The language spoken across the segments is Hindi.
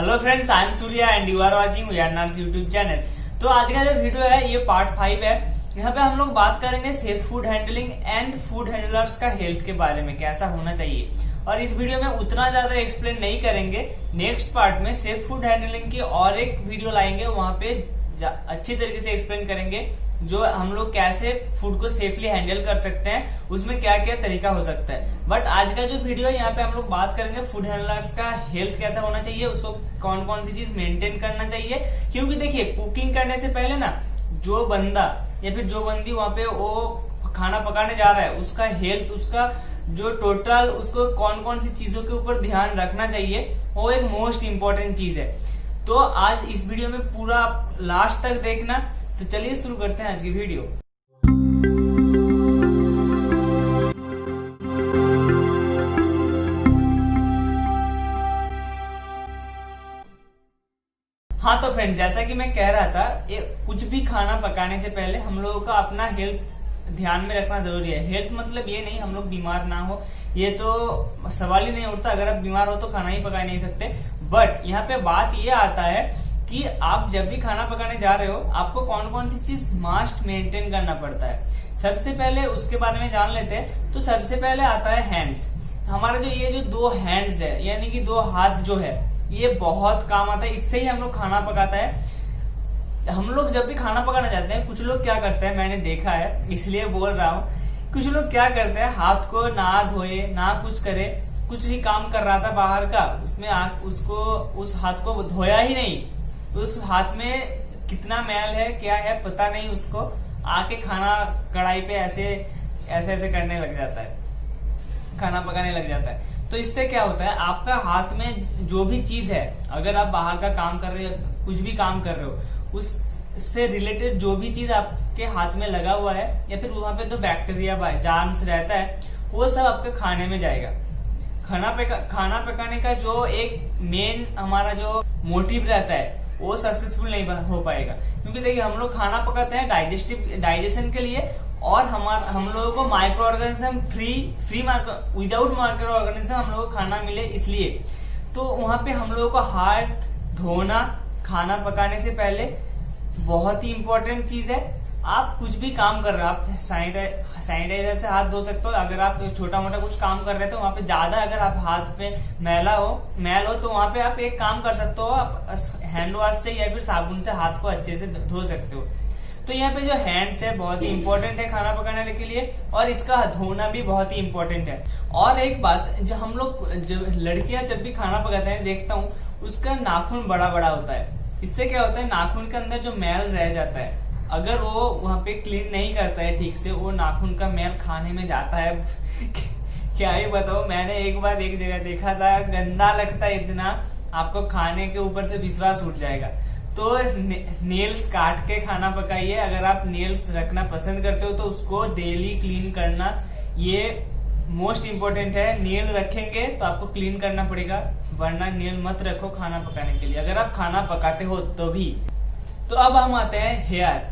Hello friends, I am Surya and you are watching वीआरनार्स यूट्यूब चैनल। तो आज का जो वीडियो है ये पार्ट 5 है। यहाँ पे हम लोग बात करेंगे safe food handling and food handlers का हेल्थ के बारे में, कैसा होना चाहिए। और इस वीडियो में उतना ज्यादा एक्सप्लेन नहीं करेंगे। नेक्स्ट पार्ट में सेफ फूड हैंडलिंग की और एक वीडियो लाएंगे, वहां पे अच्छी तरीके से एक्सप्लेन करेंगे जो हम लोग कैसे फूड को सेफली हैंडल कर सकते हैं, उसमें क्या क्या तरीका हो सकता है। बट आज का जो वीडियो है यहाँ पे हम लोग बात करेंगे फूड हैंडलर्स का हेल्थ कैसा होना चाहिए, उसको कौन कौन सी चीज मेंटेन करना चाहिए। क्योंकि देखिए, कुकिंग करने से पहले ना जो बंदा या फिर जो बंदी वहां पे वो खाना पकाने जा रहा है, उसका हेल्थ, उसका जो टोटल, उसको कौन कौन सी चीजों के ऊपर ध्यान रखना चाहिए, वो एक मोस्ट इम्पोर्टेंट चीज है। तो आज इस वीडियो में पूरा लास्ट तक देखना। तो चलिए शुरू करते हैं आज की वीडियो। हाँ तो फ्रेंड्स, जैसा कि मैं कह रहा था, कुछ भी खाना पकाने से पहले हम लोगों का अपना हेल्थ ध्यान में रखना जरूरी है। हेल्थ मतलब ये नहीं हम लोग बीमार ना हो, ये तो सवाल ही नहीं उठता। अगर आप बीमार हो तो खाना ही पका नहीं सकते। बट यहाँ पे बात ये आता है कि आप जब भी खाना पकाने जा रहे हो, आपको कौन कौन सी चीज मस्ट मेंटेन करना पड़ता है। सबसे पहले उसके बारे में जान लेते हैं। तो सबसे पहले आता है हैंड्स। हमारा ये जो दो हैंड्स है, यानी कि दो हाथ जो है, ये बहुत काम आता है। इससे ही हम लोग खाना पकाता है। हम लोग जब भी खाना पकाना जाते हैं, कुछ लोग क्या करते हैं, मैंने देखा है इसलिए बोल रहा हूँ, कुछ लोग क्या करते हैं, हाथ को ना धोए ना कुछ करे, कुछ ही काम कर रहा था बाहर का, उसमें उसको उस हाथ को धोया ही नहीं, उस हाथ में कितना मैल है क्या है पता नहीं, उसको आके खाना कढ़ाई पे ऐसे ऐसे करने लग जाता है, खाना पकाने लग जाता है। तो इससे क्या होता है, आपका हाथ में जो भी चीज है, अगर आप बाहर का काम कर रहे हो, कुछ भी काम कर रहे हो, उससे रिलेटेड जो भी चीज आपके हाथ में लगा हुआ है, या फिर वहां पे तो बैक्टीरिया जार्म्स रहता है, वो सब आपके खाने में जाएगा। खाना पकाने का जो एक मेन हमारा जो मोटिव रहता है, वो सक्सेसफुल नहीं हो पाएगा। क्योंकि देखिए, हम लोग खाना पकाते हैं डाइजेशन के लिए, और हम लोगों को micro organism without micro organism हम लोगों को खाना मिले, इसलिए। तो वहां पे हम लोगों को हाथ धोना खाना पकाने से पहले बहुत ही इंपॉर्टेंट चीज है। आप कुछ भी काम कर रहे हो, आप सैनिटाइजर से हाथ धो सकते हो। अगर आप छोटा मोटा कुछ काम कर रहे हो तो वहां पे ज्यादा अगर आप हाथ पे मैल हो तो वहां पे आप एक काम कर सकते हो, आप हैंड वॉश से या फिर साबुन से हाथ को अच्छे से धो सकते हो। तो यहाँ पे जो हैंड्स है बहुत ही इंपॉर्टेंट है खाना पकाने के लिए, और इसका धोना भी बहुत ही इंपॉर्टेंट है। और एक बात, जो हम लोग लड़कियां जब भी खाना पकाते हैं देखता हूँ, उसका नाखून बड़ा बड़ा होता है। इससे क्या होता है, नाखून के अंदर जो मैल रह जाता है, अगर वो वहां पे क्लीन नहीं करता है ठीक से, वो नाखून का मैल खाने में जाता है। क्या ही बताओ, मैंने एक बार एक जगह देखा था, गंदा लगता है इतना, आपको खाने के ऊपर से विश्वास उठ जाएगा। तो नेल्स काट के खाना पकाइए। अगर आप नेल्स रखना पसंद करते हो तो उसको डेली क्लीन करना, ये मोस्ट इम्पोर्टेंट है। नेल रखेंगे तो आपको क्लीन करना पड़ेगा, वरना नेल मत रखो खाना पकाने के लिए, अगर आप खाना पकाते हो तो भी। तो अब हम आते हैं हेयर,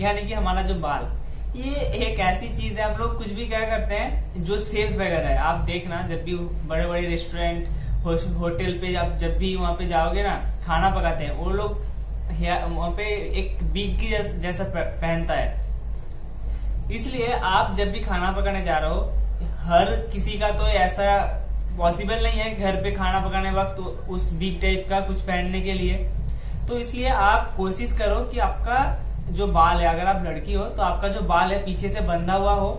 यानी कि हमारा जो बाल। ये एक ऐसी चीज है, हम लोग कुछ भी क्या करते हैं जो सेफ वगैरह है। आप देखना, जब भी बड़े बड़े रेस्टोरेंट होटल पे आप जब भी वहां पे जाओगे ना, खाना पकाते हैं, वो लोग वहां पे एक बीग की जैसा पहनता है। इसलिए आप जब भी खाना पकाने जा रहे हो, हर किसी का तो ऐसा पॉसिबल नहीं है घर पे खाना पकाने वक्त उस बीग टाइप का कुछ पहनने के लिए। तो इसलिए आप कोशिश करो कि आपका जो बाल है, अगर आप लड़की हो तो आपका जो बाल है पीछे से बंधा हुआ हो।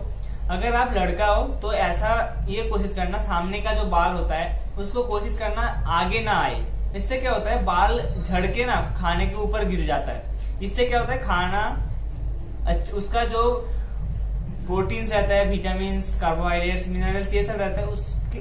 अगर आप लड़का हो तो ऐसा ये कोशिश करना, सामने का जो बाल होता है उसको कोशिश करना आगे ना आए। इससे क्या होता है, बाल झड़के ना खाने के ऊपर गिर जाता है। इससे क्या होता है, खाना उसका जो प्रोटीन्स रहता है, विटामिन, कार्बोहाइड्रेट्स, मिनरल्स, ये सब रहता है,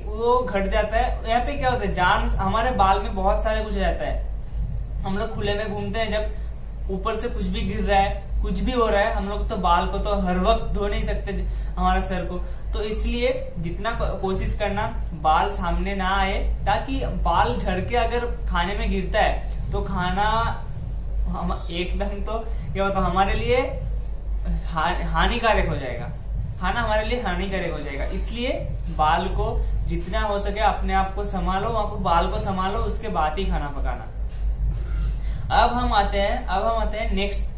वो घट जाता है। यहाँ पे क्या होता है, जार्म्स, हमारे बाल में बहुत सारे कुछ रहता है। हम लोग खुले में घूमते हैं, जब ऊपर से कुछ भी गिर रहा है, कुछ भी हो रहा है, हम लोग तो बाल को तो हर वक्त धो नहीं सकते हमारा सर को। तो इसलिए जितना कोशिश करना बाल सामने ना आए, ताकि बाल झड़के अगर खाने में गिरता है तो खाना एकदम तो क्या होता है, हमारे लिए हानिकारक हो जाएगा। खाना हमारे लिए हानिकारक हो जाएगा। इसलिए बाल को जितना हो सके अपने आप को संभालो, बाल को संभालो, उसके बाद ही खाना पकाना। अब हम आते हैं नेक्स्ट।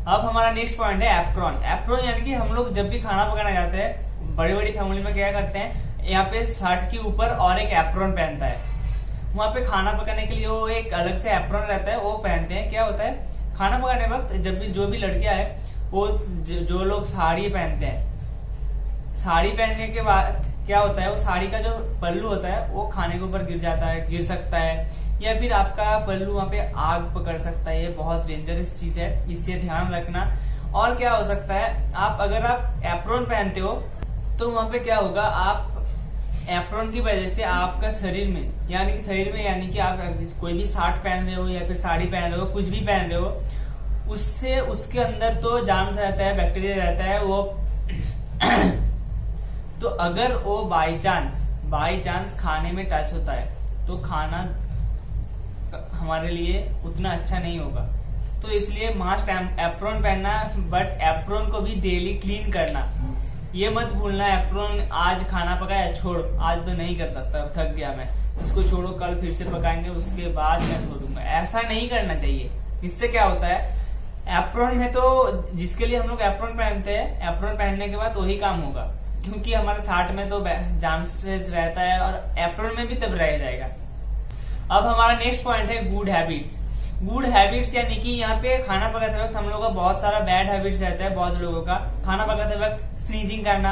अब हमारा नेक्स्ट पॉइंट है एप्रोन। एप्रोन यानी कि हम लोग जब भी खाना पकाना जाते हैं, बड़ी बड़ी फैमिली में क्या करते हैं, यहाँ पे शर्ट के ऊपर और एक एप्रोन पहनता है। वहां पे खाना पकाने के लिए वो एक अलग से एप्रोन रहता है, वो पहनते हैं। क्या होता है, खाना पकाने वक्त जब भी जो भी लड़कियां है वो जो लोग साड़ी पहनते हैं, साड़ी पहनने के बाद क्या होता है, वो साड़ी का जो पल्लू होता है वो खाने के ऊपर गिर सकता है, या फिर आपका पल्लू वहां पे आग पकड़ सकता है। ये बहुत डेंजरस चीज है, इससे ध्यान रखना। और क्या हो सकता है, अगर आप एप्रोन पहनते हो तो वहां पे क्या होगा, आप एप्रोन की वजह से आपका शरीर में यानी कि आप कोई भी शर्ट पहन रहे हो या फिर साड़ी पहन रहे हो, कुछ भी पहन रहे हो, उससे उसके अंदर तो जर्म्स रहता है, बैक्टीरिया रहता है वो तो अगर वो बाई चांस खाने में टच होता है तो खाना हमारे लिए उतना अच्छा नहीं होगा। तो इसलिए मस्ट एप्रोन पहनना, बट एप्रोन को भी डेली क्लीन करना। ये मत भूलना एप्रोन आज खाना पकाया, छोड़ आज तो नहीं कर सकता, थक गया मैं, इसको छोड़ो, कल फिर से पकाएंगे, उसके बाद मैं छोड़ूंगा। ऐसा नहीं करना चाहिए। इससे क्या होता है, एप्रोन में तो जिसके लिए हम लोग एप्रोन पहनते हैं, एप्रोन पहनने के बाद वही काम होगा, क्योंकि हमारे शर्ट में तो जाम्स रहता है और एप्रोन में भी तब रह जाएगा। अब हमारा नेक्स्ट पॉइंट है गुड हैबिट्स। गुड हैबिट्स यानी कि यहाँ पे खाना पकाते वक्त हम लोगों का बहुत सारा बैड हैबिट्स रहता है। बहुत लोगों का खाना पकाते वक्त स्नीजिंग करना,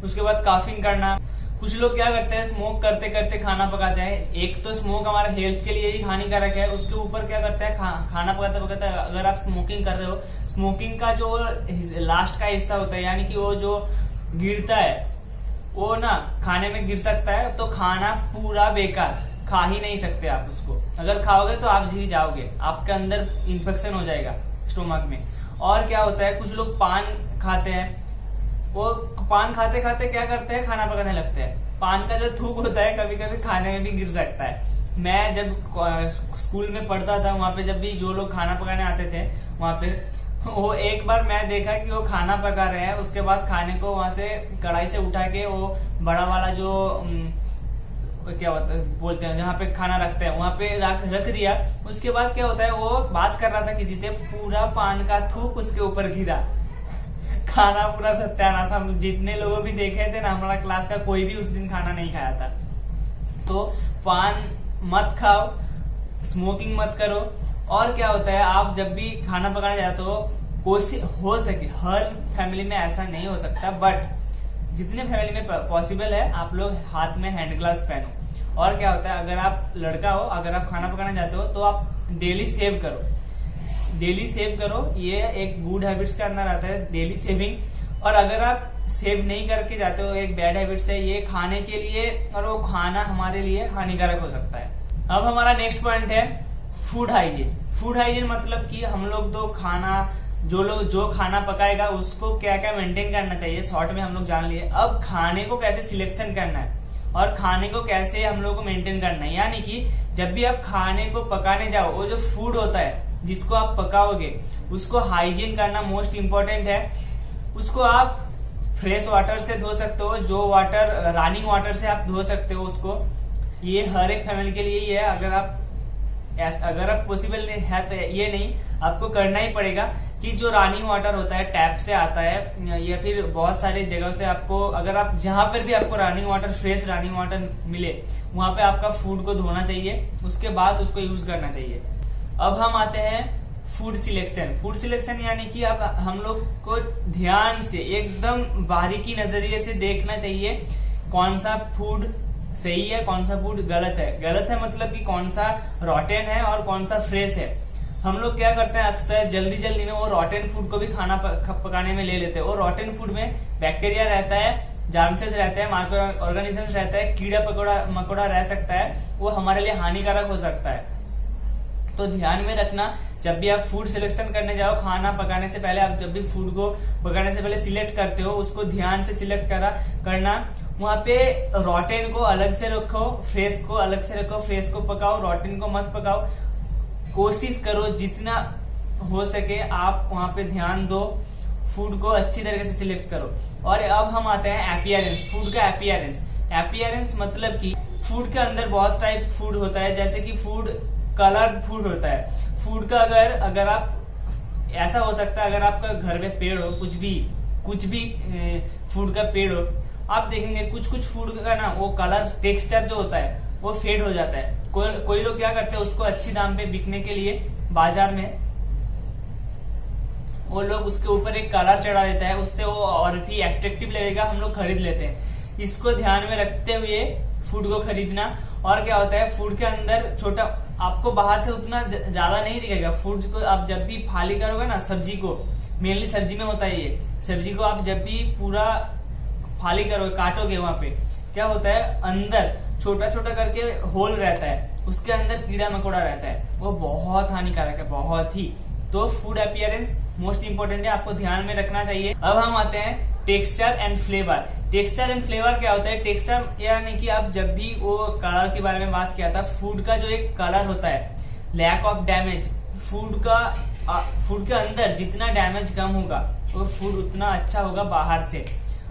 उसके बाद काफिंग करना। कुछ लोग क्या करते हैं, स्मोक करते करते खाना पकाते हैं। एक तो स्मोक हमारे हेल्थ के लिए ही हानिकारक है, उसके ऊपर क्या करते हैं, खाना पकाते वक्त अगर आप स्मोकिंग कर रहे हो, स्मोकिंग का जो लास्ट का हिस्सा होता है यानी कि वो जो गिरता है वो ना खाने में गिर सकता है, तो खाना पूरा बेकार, खा ही नहीं सकते आप उसको। अगर खाओगे तो आप जी जाओगे, आपके अंदर इन्फेक्शन हो जाएगा स्टोमक में। और क्या होता है, कुछ लोग पान खाते हैं, वो पान खाते खाते क्या करते हैं, खाना पकाने लगते हैं। पान का जो थूक होता है कभी कभी खाने में भी गिर सकता है। मैं जब स्कूल में पढ़ता था, वहां पे जब भी जो लोग खाना पकाने आते थे, वहां पे वो एक बार मैं देखा कि वो खाना पका रहे हैं, उसके बाद खाने को वहां से कढ़ाई से उठा के वो बड़ा वाला जो क्या बोलते हैं जहाँ पे खाना रखते हैं वहां पे रख दिया। उसके बाद क्या होता है, वो बात कर रहा था किसी से, पूरा पान का थूक उसके ऊपर गिरा, खाना पूरा सत्यानाश। हम जितने लोगों भी देखे थे ना हमारा क्लास का, कोई भी उस दिन खाना नहीं खाया था। तो पान मत खाओ, स्मोकिंग मत करो। और क्या होता है, आप जब भी खाना पकाने जाते हो, कोशिश हो सके, हर फैमिली में ऐसा नहीं हो सकता, बट जितने फैमिली में पॉसिबल है आप लोग हाथ में हैंड ग्लव्स पहनो। और क्या होता है, अगर आप लड़का हो, अगर आप खाना पकाना चाहते हो तो आप डेली सेव करो। ये एक गुड हैबिट्स का अंदर आता है, डेली सेविंग। और अगर आप सेव नहीं करके जाते हो, एक बैड हैबिट्स है ये खाने के लिए, और वो खाना हमारे लिए हानिकारक हो सकता है। अब हमारा नेक्स्ट पॉइंट है फूड हाइजीन। फूड हाइजीन मतलब कि हम लोग तो खाना जो खाना पकाएगा उसको क्या क्या मेंटेन करना चाहिए, शॉर्ट में हम लोग जान लिए। अब खाने को कैसे सिलेक्शन करना है और खाने को कैसे हम लोग को मेंटेन करना है, यानी कि जब भी आप खाने को पकाने जाओ, वो जो फूड होता है जिसको आप पकाओगे उसको हाइजीन करना मोस्ट इम्पोर्टेंट है। उसको आप फ्रेश वाटर से धो सकते हो, जो वाटर रनिंग वाटर से आप धो सकते हो उसको। ये हर एक फैमिली के लिए ही है। अगर आप पॉसिबल है तो ये नहीं, आपको करना ही पड़ेगा कि जो रनिंग वाटर होता है टैप से आता है, या फिर बहुत सारी जगहों से आपको, अगर आप जहां पर भी आपको running water, fresh running water मिले, वहां पे आपका फूड को धोना चाहिए, उसके बाद उसको यूज करना चाहिए। अब हम आते हैं फूड सिलेक्शन। फूड सिलेक्शन यानी कि अब हम लोग को ध्यान से एकदम बारीकी नजरिए से देखना चाहिए कौन सा फूड सही है, कौन सा फूड गलत है। गलत है मतलब कि कौन सा रॉटेन है और कौन सा फ्रेश है। हम लोग क्या करते हैं, अक्सर जल्दी जल्दी में वो रॉटेन फूड को भी खाना पकाने में ले लेते हैं। और रॉटेन फूड में बैक्टीरिया रहता है, जार्मसेस रहते हैं, माइक्रो ऑर्गेनिजम्स रहता है, कीड़ा मकोड़ा रह सकता है, वो हमारे लिए हानिकारक हो सकता है। तो ध्यान में रखना, जब भी आप फूड सिलेक्शन करने जाओ, खाना पकाने से पहले, आप जब भी फूड को पकाने से पहले सिलेक्ट करते हो, उसको ध्यान से सिलेक्ट करना। वहां पे रॉटेन को अलग से रखो, फ्रेश को अलग से रखो। फ्रेश को पकाओ, रॉटेन को मत पकाओ। कोशिश करो जितना हो सके आप वहां पे ध्यान दो, फूड को अच्छी तरीके से सिलेक्ट करो। और अब हम आते हैं अपीयरेंस, फूड का अपीयरेंस। अपीयरेंस मतलब कि फूड के अंदर बहुत टाइप फूड होता है, जैसे कि फूड कलर फूड होता है। फूड का अगर आप ऐसा हो सकता है, अगर आपका घर में पेड़ हो, कुछ भी फूड का पेड़ हो, आप देखेंगे कुछ फूड का ना वो कलर टेक्सचर जो होता है वो फेड हो जाता है। कोई लोग क्या करते हैं, उसको अच्छी दाम पे बिकने के लिए बाजार में वो लोग उसके ऊपर एक कलर चढ़ा देता है, उससे वो और भी एट्रेक्टिव लगेगा, हम लोग खरीद लेते हैं। इसको ध्यान में रखते हुए फूड को खरीदना। और क्या होता है, फूड के अंदर छोटा आपको बाहर से उतना ज्यादा नहीं दिखेगा। फूड को आप जब भी फाली करोगे ना, सब्जी को, मेनली सब्जी में होता है ये, सब्जी को आप जब भी पूरा फाली करोगे, काटोगे, वहां पे क्या होता है, अंदर छोटा छोटा करके होल रहता है, उसके अंदर कीड़ा मकोड़ा रहता है, वो बहुत हानिकारक है, बहुत ही। तो फूड अपीयरेंस मोस्ट इंपोर्टेंट है, आपको ध्यान में रखना चाहिए। अब हम आते हैं texture and flavour. Texture and flavour क्या होता है? टेक्सचर यानी कि आप जब भी वो कलर के बारे में बात किया था, फूड का जो एक कलर होता है, लैक ऑफ डैमेज, फूड के अंदर जितना डैमेज कम होगा वो फूड उतना अच्छा होगा बाहर से।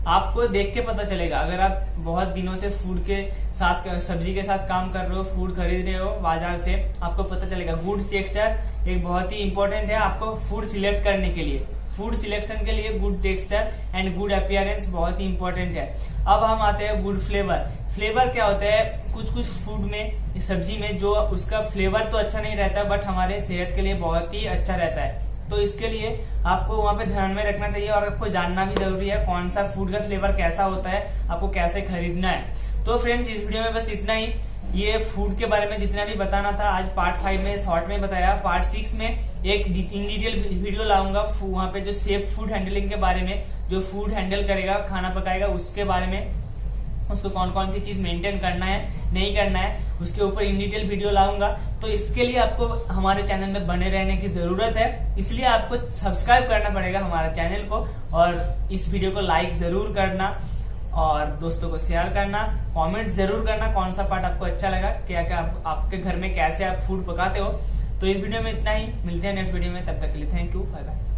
आपको देख के पता चलेगा, अगर आप बहुत दिनों से फूड के साथ, सब्जी के साथ काम कर रहे हो, फूड खरीद रहे हो बाजार से, आपको पता चलेगा। गुड टेक्सचर एक बहुत ही इंपॉर्टेंट है आपको फूड सिलेक्ट करने के लिए। फूड सिलेक्शन के लिए good texture and good appearance बहुत ही इंपॉर्टेंट है। अब हम आते हैं गुड फ्लेवर। फ्लेवर क्या होता है? कुछ फूड में, सब्जी में जो उसका फ्लेवर तो अच्छा नहीं रहता, बट हमारे सेहत के लिए बहुत ही अच्छा रहता है। तो इसके लिए आपको वहां पे ध्यान में रखना चाहिए और आपको जानना भी जरूरी है कौन सा फूड का फ्लेवर कैसा होता है, आपको कैसे खरीदना है। तो फ्रेंड्स, इस वीडियो में बस इतना ही। ये फूड के बारे में जितना भी बताना था आज पार्ट 5 में शॉर्ट में बताया। पार्ट 6 में एक इन डिटेल वीडियो लाऊंगा, वहां पे जो सेफ फूड हैंडलिंग के बारे में, जो फूड हैंडल करेगा, खाना पकाएगा, उसके बारे में, उसको कौन कौन सी चीज मेंटेन करना है, नहीं करना है, उसके ऊपर इन डिटेल वीडियो लाऊंगा। तो इसके लिए आपको हमारे चैनल में बने रहने की जरूरत है, इसलिए आपको सब्सक्राइब करना पड़ेगा हमारे चैनल को, और इस वीडियो को लाइक जरूर करना और दोस्तों को शेयर करना, कमेंट जरूर करना कौन सा पार्ट आपको अच्छा लगा, क्या क्या आपके घर में कैसे आप फूड पकाते हो। तो इस वीडियो में इतना ही, मिलते हैं नेक्स्ट वीडियो में, तब तक के लिए थैंक यू, बाय बाय।